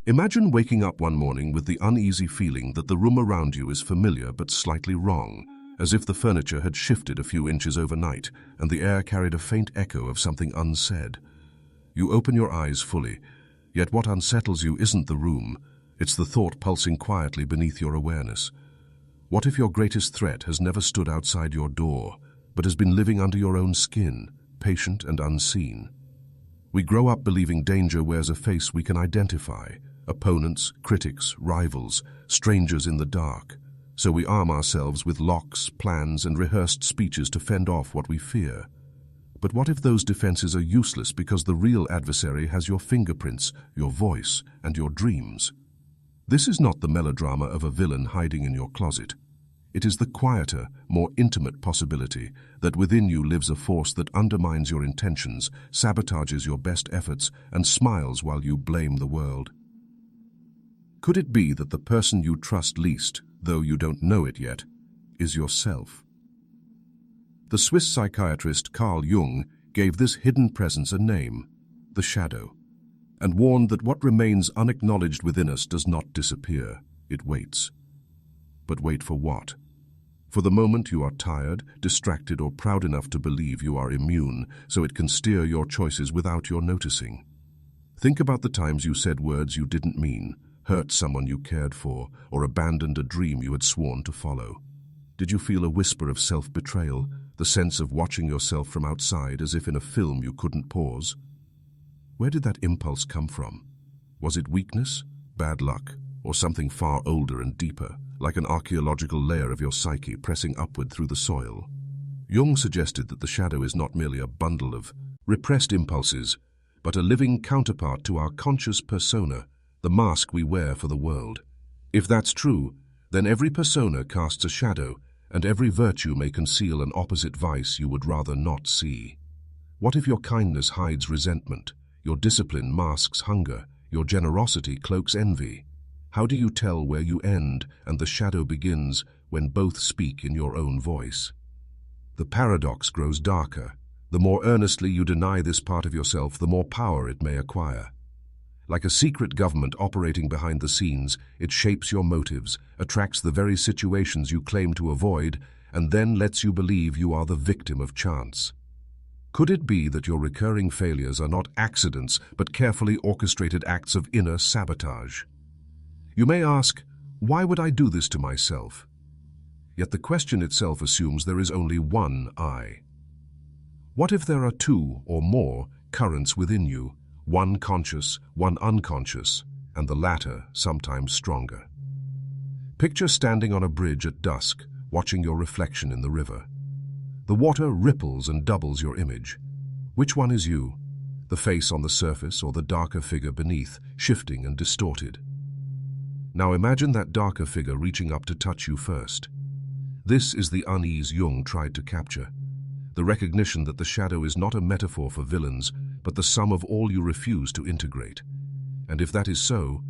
Imagine waking up one morning with the uneasy feeling that the room around you is familiar but slightly wrong, as if the furniture had shifted a few inches overnight and the air carried a faint echo of something unsaid. You open your eyes fully, yet what unsettles you isn't the room, it's the thought pulsing quietly beneath your awareness. What if your greatest threat has never stood outside your door, but has been living under your own skin, patient and unseen? We grow up believing danger wears a face we can identify: opponents, critics, rivals, strangers in the dark. So we arm ourselves with locks, plans, and rehearsed speeches to fend off what we fear. But what if those defenses are useless because the real adversary has your fingerprints, your voice, and your dreams? This is not the melodrama of a villain hiding in your closet. It is the quieter, more intimate possibility that within you lives a force that undermines your intentions, sabotages your best efforts, and smiles while you blame the world. Could it be that the person you trust least, though you don't know it yet, is yourself? The Swiss psychiatrist Carl Jung gave this hidden presence a name, the shadow, and warned that what remains unacknowledged within us does not disappear, it waits. But wait for what? For the moment you are tired, distracted, or proud enough to believe you are immune, so it can steer your choices without your noticing. Think about the times you said words you didn't mean, hurt someone you cared for, or abandoned a dream you had sworn to follow. Did you feel a whisper of self-betrayal, the sense of watching yourself from outside as if in a film you couldn't pause? Where did that impulse come from? Was it weakness, bad luck, or something far older and deeper, like an archaeological layer of your psyche pressing upward through the soil? Jung suggested that the shadow is not merely a bundle of repressed impulses, but a living counterpart to our conscious persona, the mask we wear for the world. If that's true, then every persona casts a shadow, and every virtue may conceal an opposite vice you would rather not see. What if your kindness hides resentment, your discipline masks hunger, your generosity cloaks envy? How do you tell where you end and the shadow begins when both speak in your own voice? The paradox grows darker. The more earnestly you deny this part of yourself, the more power it may acquire. Like a secret government operating behind the scenes, it shapes your motives, attracts the very situations you claim to avoid, and then lets you believe you are the victim of chance. Could it be that your recurring failures are not accidents, but carefully orchestrated acts of inner sabotage? You may ask, why would I do this to myself? Yet the question itself assumes there is only one I. What if there are two or more currents within you, one conscious, one unconscious, and the latter sometimes stronger? Picture standing on a bridge at dusk, watching your reflection in the river. The water ripples and doubles your image. Which one is you? The face on the surface or the darker figure beneath, shifting and distorted? Now imagine that darker figure reaching up to touch you first. This is the unease Jung tried to capture. The recognition that the shadow is not a metaphor for villains, but the sum of all you refuse to integrate. And if that is so,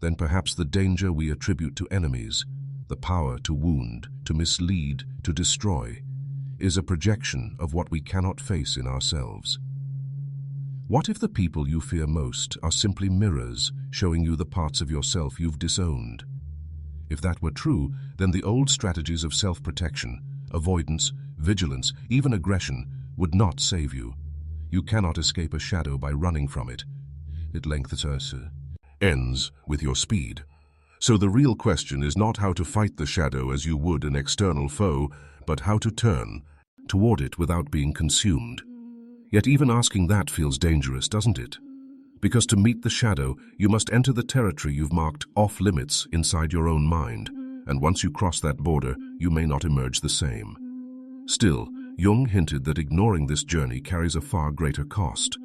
then perhaps the danger we attribute to enemies, the power to wound, to mislead, to destroy, is a projection of what we cannot face in ourselves. What if the people you fear most are simply mirrors, showing you the parts of yourself you've disowned? If that were true, then the old strategies of self-protection, avoidance, vigilance, even aggression, would not save you. You cannot escape a shadow by running from it. It lengthens, ends with your speed. So the real question is not how to fight the shadow as you would an external foe, but how to turn toward it without being consumed. Yet even asking that feels dangerous, doesn't it? Because to meet the shadow, you must enter the territory you've marked off-limits inside your own mind, and once you cross that border, you may not emerge the same. Still, Jung hinted that ignoring this journey carries a far greater cost.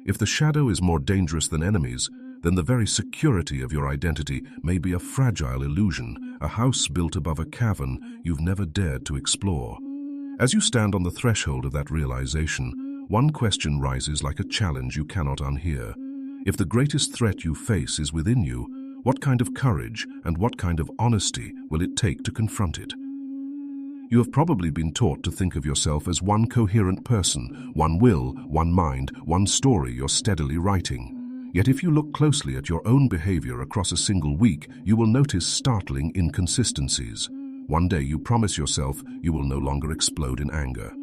If the shadow is more dangerous than enemies, then the very security of your identity may be a fragile illusion, a house built above a cavern you've never dared to explore. As you stand on the threshold of that realization, one question rises like a challenge you cannot unhear. If the greatest threat you face is within you, what kind of courage and what kind of honesty will it take to confront it? You have probably been taught to think of yourself as one coherent person, one will, one mind, one story you're steadily writing. Yet if you look closely at your own behavior across a single week, you will notice startling inconsistencies. One day you promise yourself you will no longer explode in anger.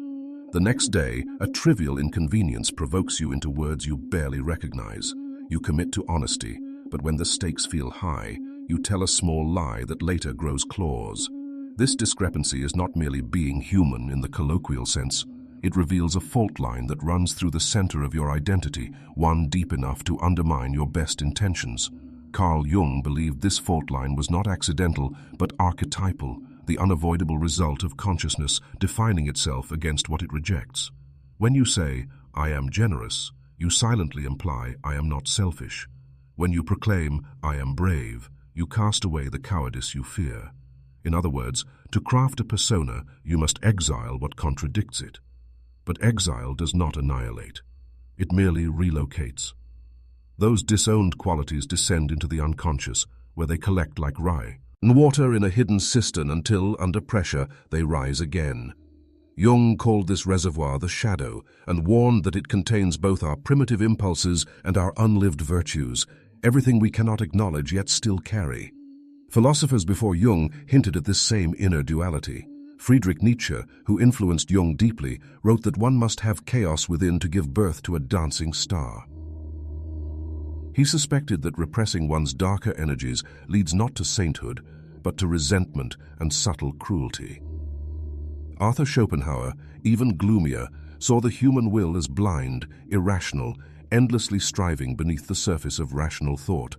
The next day, a trivial inconvenience provokes you into words you barely recognize. You commit to honesty, but when the stakes feel high, you tell a small lie that later grows claws. This discrepancy is not merely being human in the colloquial sense. It reveals a fault line that runs through the center of your identity, one deep enough to undermine your best intentions. Carl Jung believed this fault line was not accidental, but archetypal, the unavoidable result of consciousness defining itself against what it rejects. When you say, "I am generous," you silently imply, "I am not selfish." When you proclaim, "I am brave," you cast away the cowardice you fear. In other words, to craft a persona, you must exile what contradicts it. But exile does not annihilate. It merely relocates. Those disowned qualities descend into the unconscious, where they collect like rye and water in a hidden cistern until, under pressure, they rise again. Jung called this reservoir the shadow and warned that it contains both our primitive impulses and our unlived virtues, everything we cannot acknowledge yet still carry. Philosophers before Jung hinted at this same inner duality. Friedrich Nietzsche, who influenced Jung deeply, wrote that one must have chaos within to give birth to a dancing star. He suspected that repressing one's darker energies leads not to sainthood, but to resentment and subtle cruelty. Arthur Schopenhauer, even gloomier, saw the human will as blind, irrational, endlessly striving beneath the surface of rational thought.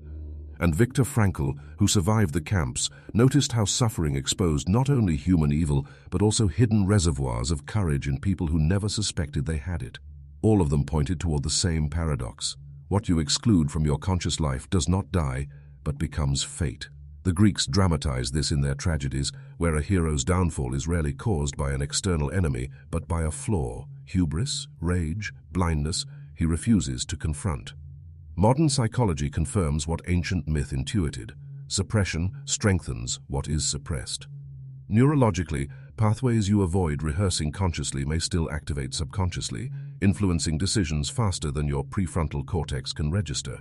And Viktor Frankl, who survived the camps, noticed how suffering exposed not only human evil, but also hidden reservoirs of courage in people who never suspected they had it. All of them pointed toward the same paradox. What you exclude from your conscious life does not die, but becomes fate. The Greeks dramatized this in their tragedies, where a hero's downfall is rarely caused by an external enemy, but by a flaw, hubris, rage, blindness, he refuses to confront. Modern psychology confirms what ancient myth intuited. Suppression strengthens what is suppressed. Neurologically, pathways you avoid rehearsing consciously may still activate subconsciously, influencing decisions faster than your prefrontal cortex can register.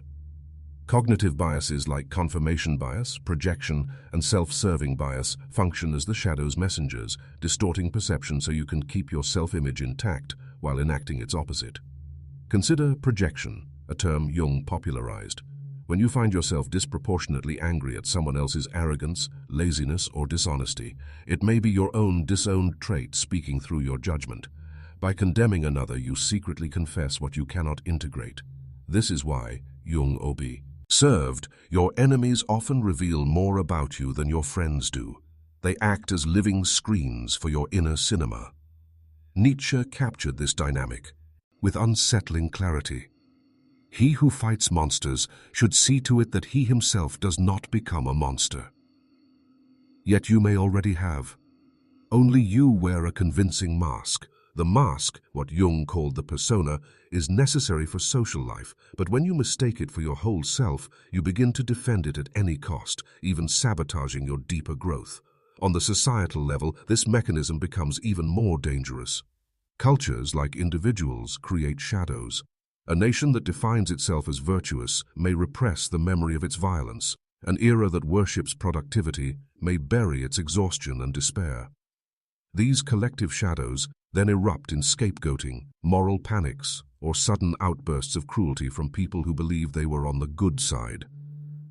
Cognitive biases like confirmation bias, projection, and self-serving bias function as the shadow's messengers, distorting perception so you can keep your self-image intact while enacting its opposite. Consider projection, a term Jung popularized. When you find yourself disproportionately angry at someone else's arrogance, laziness, or dishonesty, it may be your own disowned trait speaking through your judgment. By condemning another, you secretly confess what you cannot integrate. This is why, Jung observed, your enemies often reveal more about you than your friends do. They act as living screens for your inner cinema. Nietzsche captured this dynamic with unsettling clarity. He who fights monsters should see to it that he himself does not become a monster. Yet you may already have. Only you wear a convincing mask. The mask, what Jung called the persona, is necessary for social life, but when you mistake it for your whole self, you begin to defend it at any cost, even sabotaging your deeper growth. On the societal level, this mechanism becomes even more dangerous. Cultures, like individuals, create shadows. A nation that defines itself as virtuous may repress the memory of its violence. An era that worships productivity may bury its exhaustion and despair. These collective shadows then erupt in scapegoating, moral panics, or sudden outbursts of cruelty from people who believe they were on the good side.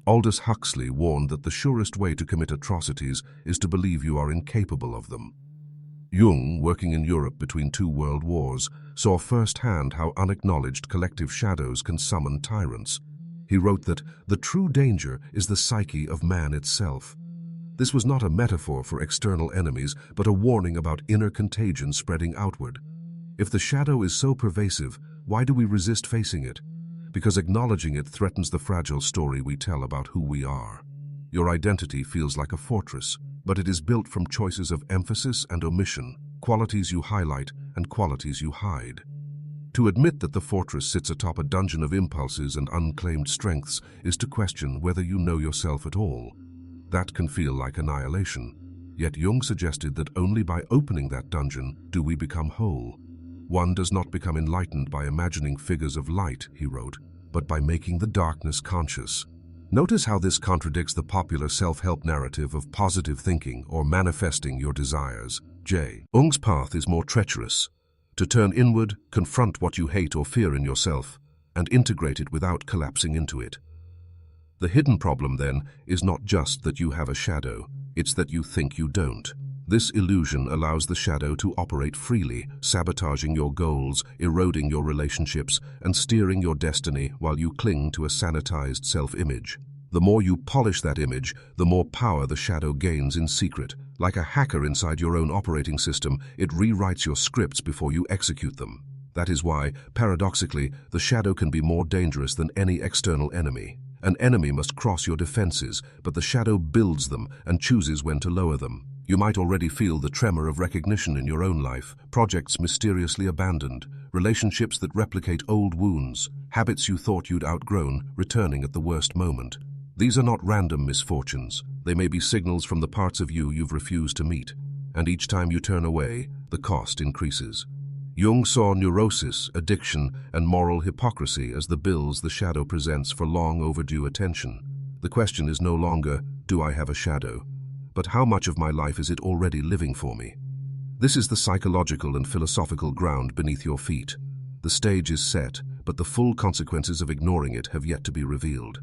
Aldous Huxley warned that the surest way to commit atrocities is to believe you are incapable of them. Jung, working in Europe between two world wars, saw firsthand how unacknowledged collective shadows can summon tyrants. He wrote that the true danger is the psyche of man itself. This was not a metaphor for external enemies, but a warning about inner contagion spreading outward. If the shadow is so pervasive, why do we resist facing it? Because acknowledging it threatens the fragile story we tell about who we are. Your identity feels like a fortress, but it is built from choices of emphasis and omission, qualities you highlight and qualities you hide. To admit that the fortress sits atop a dungeon of impulses and unclaimed strengths is to question whether you know yourself at all. That can feel like annihilation, yet Jung suggested that only by opening that dungeon do we become whole. One does not become enlightened by imagining figures of light, he wrote. but by making the darkness conscious. Notice how this contradicts the popular self-help narrative of positive thinking or manifesting your desires. Jung's path is more treacherous. To turn inward, confront what you hate or fear in yourself, and integrate it without collapsing into it. The hidden problem, then, is not just that you have a shadow, it's that you think you don't. This illusion allows the shadow to operate freely, sabotaging your goals, eroding your relationships, and steering your destiny while you cling to a sanitized self-image. The more you polish that image, the more power the shadow gains in secret. Like a hacker inside your own operating system, it rewrites your scripts before you execute them. That is why, paradoxically, the shadow can be more dangerous than any external enemy. An enemy must cross your defenses, but the shadow builds them and chooses when to lower them. You might already feel the tremor of recognition in your own life, projects mysteriously abandoned, relationships that replicate old wounds, habits you thought you'd outgrown, returning at the worst moment. These are not random misfortunes. They may be signals from the parts of you you've refused to meet, and each time you turn away, the cost increases. Jung saw neurosis, addiction, and moral hypocrisy as the bills the shadow presents for long overdue attention. The question is no longer, do I have a shadow? But how much of my life is it already living for me? This is the psychological and philosophical ground beneath your feet. The stage is set, but the full consequences of ignoring it have yet to be revealed.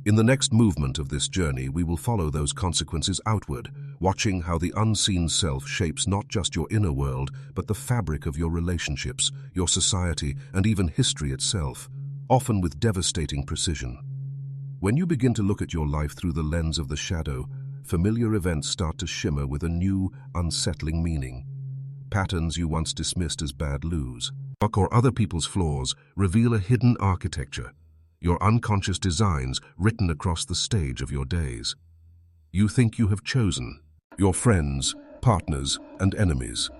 In the next movement of this journey, we will follow those consequences outward, watching how the unseen self shapes not just your inner world, but the fabric of your relationships, your society, and even history itself, often with devastating precision. When you begin to look at your life through the lens of the shadow, familiar events start to shimmer with a new, unsettling meaning. Patterns you once dismissed as bad news, or other people's flaws, reveal a hidden architecture, your unconscious designs written across the stage of your days. You think you have chosen your friends, partners, and enemies.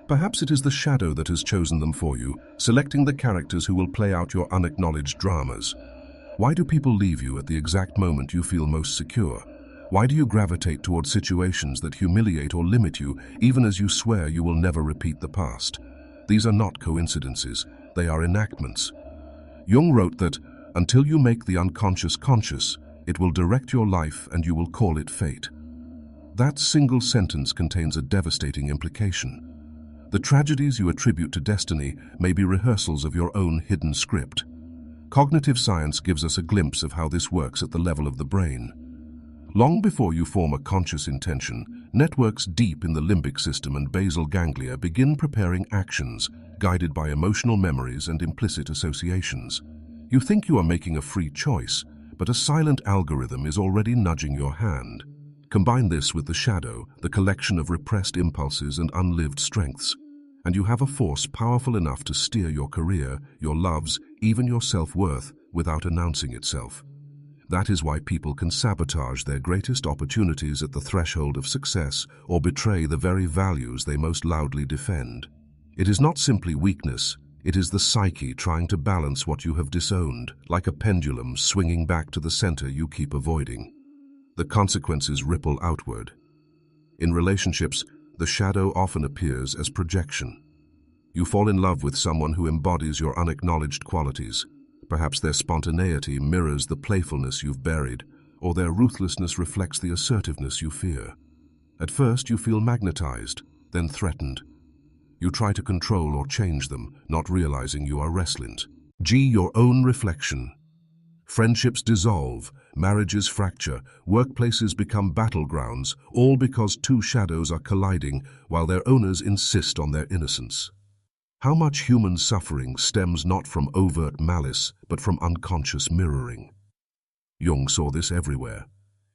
Perhaps it is the shadow that has chosen them for you, selecting the characters who will play out your unacknowledged dramas. Why do people leave you at the exact moment you feel most secure? Why do you gravitate towards situations that humiliate or limit you, even as you swear you will never repeat the past? These are not coincidences, they are enactments. Jung wrote that, until you make the unconscious conscious, it will direct your life and you will call it fate. That single sentence contains a devastating implication. The tragedies you attribute to destiny may be rehearsals of your own hidden script. Cognitive science gives us a glimpse of how this works at the level of the brain. Long before you form a conscious intention, networks deep in the limbic system and basal ganglia begin preparing actions, guided by emotional memories and implicit associations. You think you are making a free choice, but a silent algorithm is already nudging your hand. Combine this with the shadow, the collection of repressed impulses and unlived strengths, and you have a force powerful enough to steer your career, your loves, even your self-worth, without announcing itself. That is why people can sabotage their greatest opportunities at the threshold of success or betray the very values they most loudly defend. It is not simply weakness, it is the psyche trying to balance what you have disowned, like a pendulum swinging back to the center you keep avoiding. The consequences ripple outward. In relationships, the shadow often appears as projection. You fall in love with someone who embodies your unacknowledged qualities. Perhaps their spontaneity mirrors the playfulness you've buried, or their ruthlessness reflects the assertiveness you fear. At first, you feel magnetized, then threatened. You try to control or change them, not realizing you are restless. Your own reflection. Friendships dissolve, marriages fracture, workplaces become battlegrounds, all because two shadows are colliding while their owners insist on their innocence. How much human suffering stems not from overt malice, but from unconscious mirroring? Jung saw this everywhere.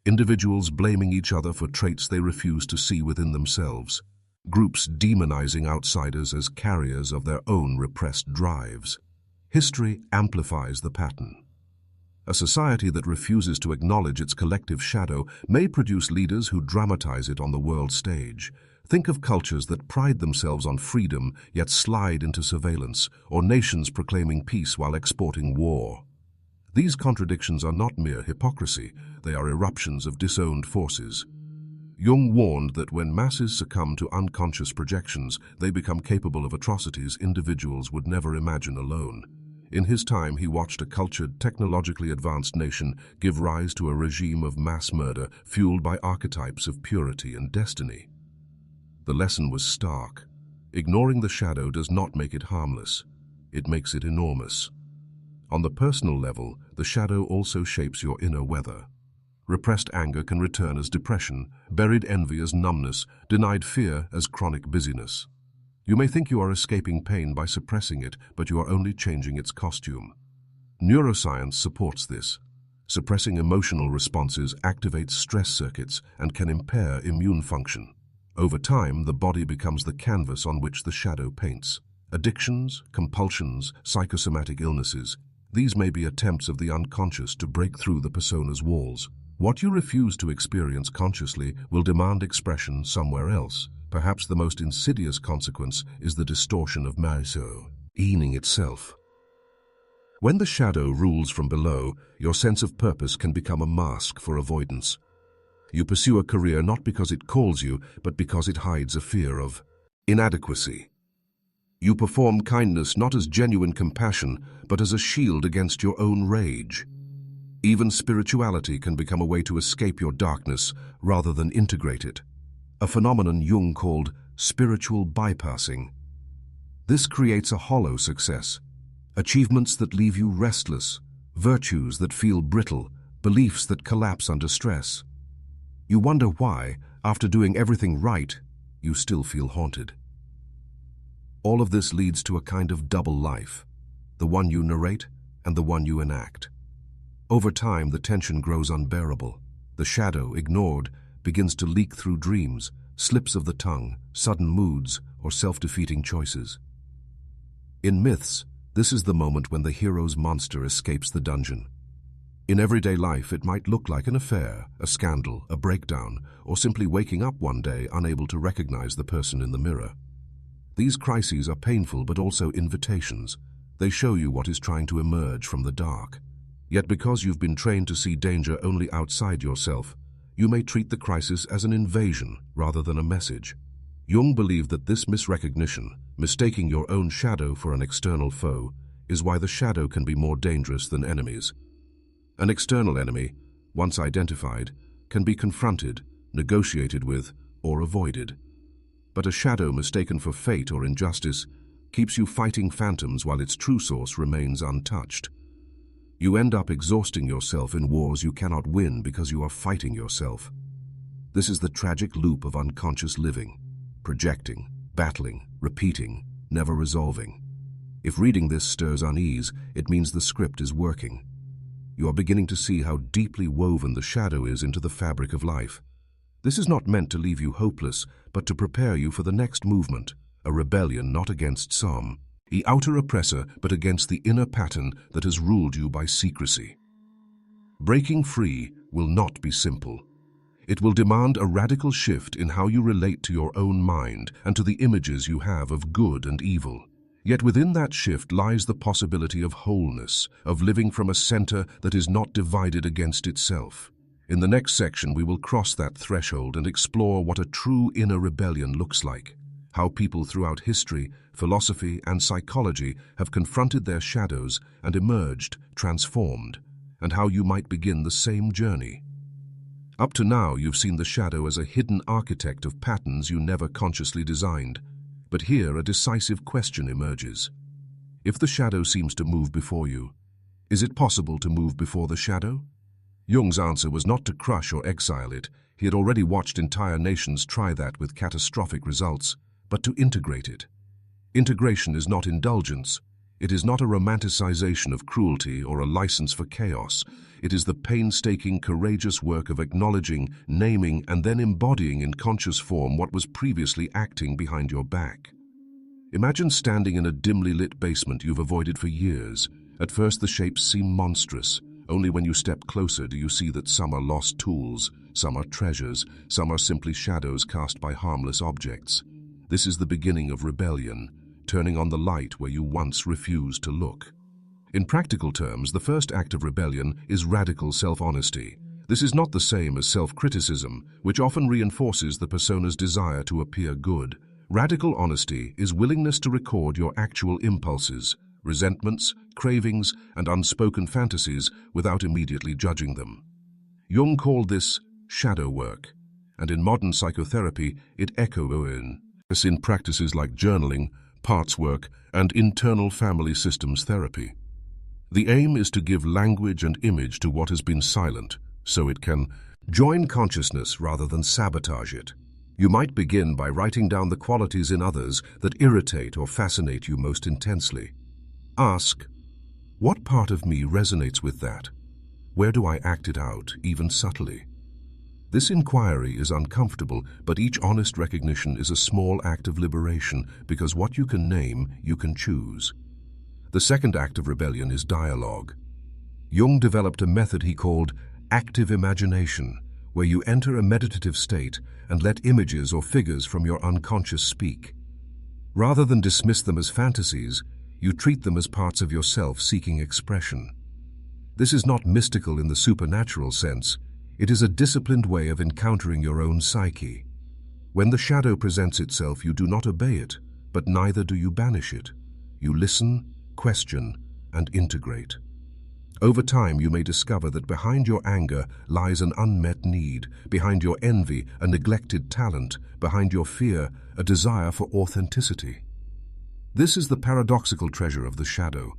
Individuals blaming each other for traits they refuse to see within themselves. Groups demonizing outsiders as carriers of their own repressed drives. History amplifies the pattern. A society that refuses to acknowledge its collective shadow may produce leaders who dramatize it on the world stage. Think of cultures that pride themselves on freedom yet slide into surveillance, or nations proclaiming peace while exporting war. These contradictions are not mere hypocrisy, they are eruptions of disowned forces. Jung warned that when masses succumb to unconscious projections, they become capable of atrocities individuals would never imagine alone. In his time, he watched a cultured, technologically advanced nation give rise to a regime of mass murder fueled by archetypes of purity and destiny. The lesson was stark. Ignoring the shadow does not make it harmless. It makes it enormous. On the personal level, the shadow also shapes your inner weather. Repressed anger can return as depression, buried envy as numbness, denied fear as chronic busyness. You may think you are escaping pain by suppressing it, but you are only changing its costume. Neuroscience supports this. Suppressing emotional responses activates stress circuits and can impair immune function. Over time, the body becomes the canvas on which the shadow paints. Addictions, compulsions, psychosomatic illnesses, these may be attempts of the unconscious to break through the persona's walls. What you refuse to experience consciously will demand expression somewhere else. Perhaps the most insidious consequence is the distortion of meaning itself. When the shadow rules from below, your sense of purpose can become a mask for avoidance. You pursue a career not because it calls you, but because it hides a fear of inadequacy. You perform kindness not as genuine compassion, but as a shield against your own rage. Even spirituality can become a way to escape your darkness rather than integrate it, a phenomenon Jung called spiritual bypassing. This creates a hollow success, achievements that leave you restless, virtues that feel brittle, beliefs that collapse under stress. You wonder why, after doing everything right, you still feel haunted. All of this leads to a kind of double life, the one you narrate and the one you enact. Over time, the tension grows unbearable. The shadow, ignored, begins to leak through dreams, slips of the tongue, sudden moods, or self-defeating choices. In myths, this is the moment when the hero's monster escapes the dungeon. In everyday life, it might look like an affair, a scandal, a breakdown, or simply waking up one day unable to recognize the person in the mirror. These crises are painful but also invitations. They show you what is trying to emerge from the dark. Yet because you've been trained to see danger only outside yourself, you may treat the crisis as an invasion rather than a message. Jung believed that this misrecognition, mistaking your own shadow for an external foe, is why the shadow can be more dangerous than enemies. An external enemy, once identified, can be confronted, negotiated with, or avoided. But a shadow mistaken for fate or injustice keeps you fighting phantoms while its true source remains untouched. You end up exhausting yourself in wars you cannot win because you are fighting yourself. This is the tragic loop of unconscious living, projecting, battling, repeating, never resolving. If reading this stirs unease, it means the script is working. You are beginning to see how deeply woven the shadow is into the fabric of life. This is not meant to leave you hopeless, but to prepare you for the next movement, a rebellion not against some, the outer oppressor, but against the inner pattern that has ruled you by secrecy. Breaking free will not be simple. It will demand a radical shift in how you relate to your own mind and to the images you have of good and evil. Yet within that shift lies the possibility of wholeness, of living from a center that is not divided against itself. In the next section, we will cross that threshold and explore what a true inner rebellion looks like, how people throughout history, philosophy, and psychology have confronted their shadows and emerged transformed, and how you might begin the same journey. Up to now, you've seen the shadow as a hidden architect of patterns you never consciously designed. But here, a decisive question emerges. If the shadow seems to move before you, is it possible to move before the shadow? Jung's answer was not to crush or exile it. He had already watched entire nations try that with catastrophic results, but to integrate it. Integration is not indulgence. It is not a romanticization of cruelty or a license for chaos. It is the painstaking, courageous work of acknowledging, naming, and then embodying in conscious form what was previously acting behind your back. Imagine standing in a dimly lit basement you've avoided for years. At first the shapes seem monstrous. Only when you step closer do you see that some are lost tools, some are treasures, some are simply shadows cast by harmless objects. This is the beginning of rebellion, turning on the light where you once refused to look. In practical terms, the first act of rebellion is radical self-honesty. This is not the same as self-criticism, which often reinforces the persona's desire to appear good. Radical honesty is willingness to record your actual impulses, resentments, cravings, and unspoken fantasies without immediately judging them. Jung called this shadow work, and in modern psychotherapy it echoes in practices like journaling, parts work, and internal family systems therapy. The aim is to give language and image to what has been silent, so it can join consciousness rather than sabotage it. You might begin by writing down the qualities in others that irritate or fascinate you most intensely. Ask, what part of me resonates with that? Where do I act it out, even subtly? This inquiry is uncomfortable, but each honest recognition is a small act of liberation, because what you can name, you can choose. The second act of rebellion is dialogue. Jung developed a method he called active imagination, where you enter a meditative state and let images or figures from your unconscious speak. Rather than dismiss them as fantasies, you treat them as parts of yourself seeking expression. This is not mystical in the supernatural sense. It is a disciplined way of encountering your own psyche. When the shadow presents itself, you do not obey it, but neither do you banish it. You listen, question, and integrate. Over time, you may discover that behind your anger lies an unmet need, behind your envy, a neglected talent, behind your fear, a desire for authenticity. This is the paradoxical treasure of the shadow.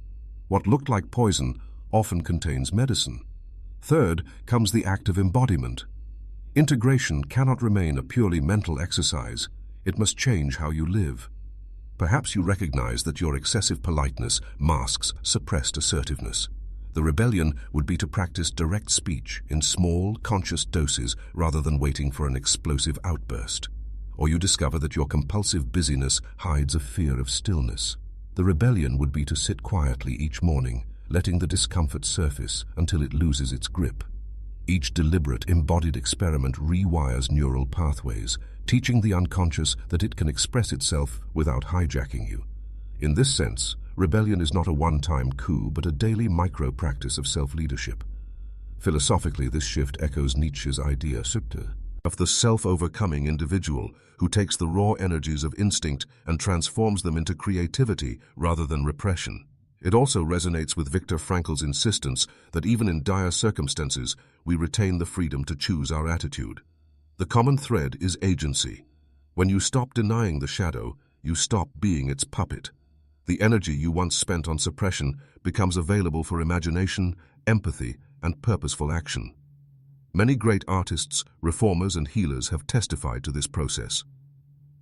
What looked like poison often contains medicine. Third comes the act of embodiment. Integration cannot remain a purely mental exercise. It must change how you live. Perhaps you recognize that your excessive politeness masks suppressed assertiveness. The rebellion would be to practice direct speech in small, conscious doses rather than waiting for an explosive outburst. Or you discover that your compulsive busyness hides a fear of stillness. The rebellion would be to sit quietly each morning, letting the discomfort surface until it loses its grip. Each deliberate, embodied experiment rewires neural pathways, teaching the unconscious that it can express itself without hijacking you. In this sense, rebellion is not a one-time coup, but a daily micro-practice of self-leadership. Philosophically, this shift echoes Nietzsche's idea of the self-overcoming individual who takes the raw energies of instinct and transforms them into creativity rather than repression. It also resonates with Viktor Frankl's insistence that even in dire circumstances, we retain the freedom to choose our attitude. The common thread is agency. When you stop denying the shadow, you stop being its puppet. The energy you once spent on suppression becomes available for imagination, empathy, and purposeful action. Many great artists, reformers, and healers have testified to this process.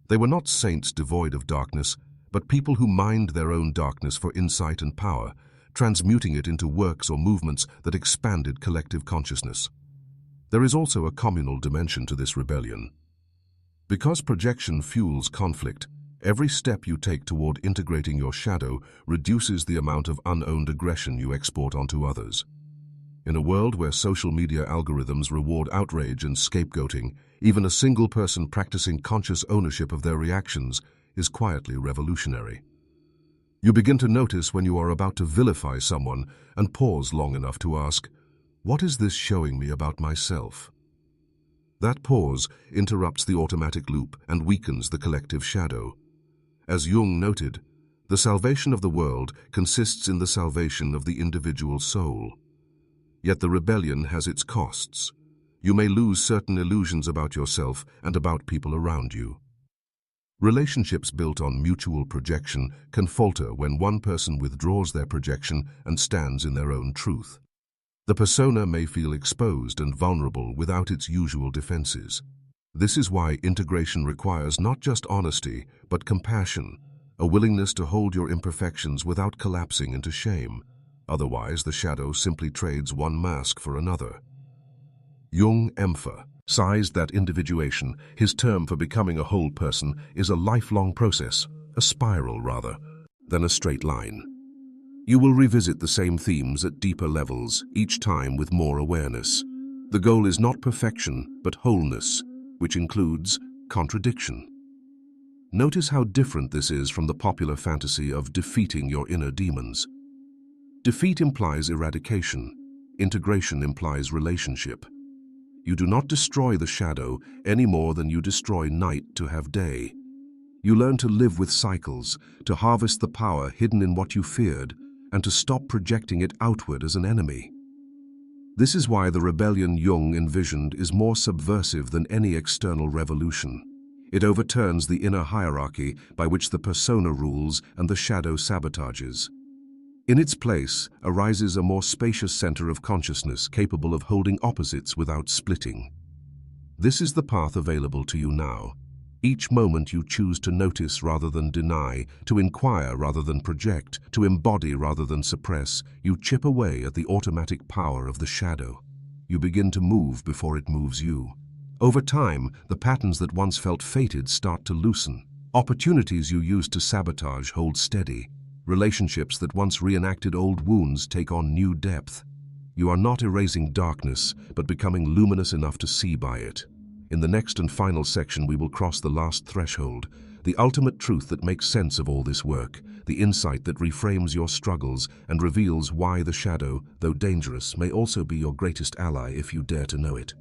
They were not saints devoid of darkness, but people who mined their own darkness for insight and power, transmuting it into works or movements that expanded collective consciousness. There is also a communal dimension to this rebellion. Because projection fuels conflict, every step you take toward integrating your shadow reduces the amount of unowned aggression you export onto others. In a world where social media algorithms reward outrage and scapegoating, even a single person practicing conscious ownership of their reactions is quietly revolutionary. You begin to notice when you are about to vilify someone and pause long enough to ask, what is this showing me about myself? That pause interrupts the automatic loop and weakens the collective shadow. As Jung noted, the salvation of the world consists in the salvation of the individual soul. Yet the rebellion has its costs. You may lose certain illusions about yourself and about people around you. Relationships built on mutual projection can falter when one person withdraws their projection and stands in their own truth. The persona may feel exposed and vulnerable without its usual defenses. This is why integration requires not just honesty, but compassion, a willingness to hold your imperfections without collapsing into shame. Otherwise, the shadow simply trades one mask for another. Jung emphasized that individuation, his term for becoming a whole person, is a lifelong process, a spiral rather than a straight line. You will revisit the same themes at deeper levels, each time with more awareness. The goal is not perfection, but wholeness, which includes contradiction. Notice how different this is from the popular fantasy of defeating your inner demons. Defeat implies eradication. Integration implies relationship. You do not destroy the shadow any more than you destroy night to have day. You learn to live with cycles, to harvest the power hidden in what you feared, and to stop projecting it outward as an enemy. This is why the rebellion Jung envisioned is more subversive than any external revolution. It overturns the inner hierarchy by which the persona rules and the shadow sabotages. In its place arises a more spacious center of consciousness capable of holding opposites without splitting. This is the path available to you now. Each moment you choose to notice rather than deny, to inquire rather than project, to embody rather than suppress, you chip away at the automatic power of the shadow. You begin to move before it moves you. Over time, the patterns that once felt fated start to loosen. Opportunities you used to sabotage hold steady. Relationships that once reenacted old wounds take on new depth. You are not erasing darkness, but becoming luminous enough to see by it. In the next and final section, we will cross the last threshold, the ultimate truth that makes sense of all this work, the insight that reframes your struggles and reveals why the shadow, though dangerous, may also be your greatest ally if you dare to know it.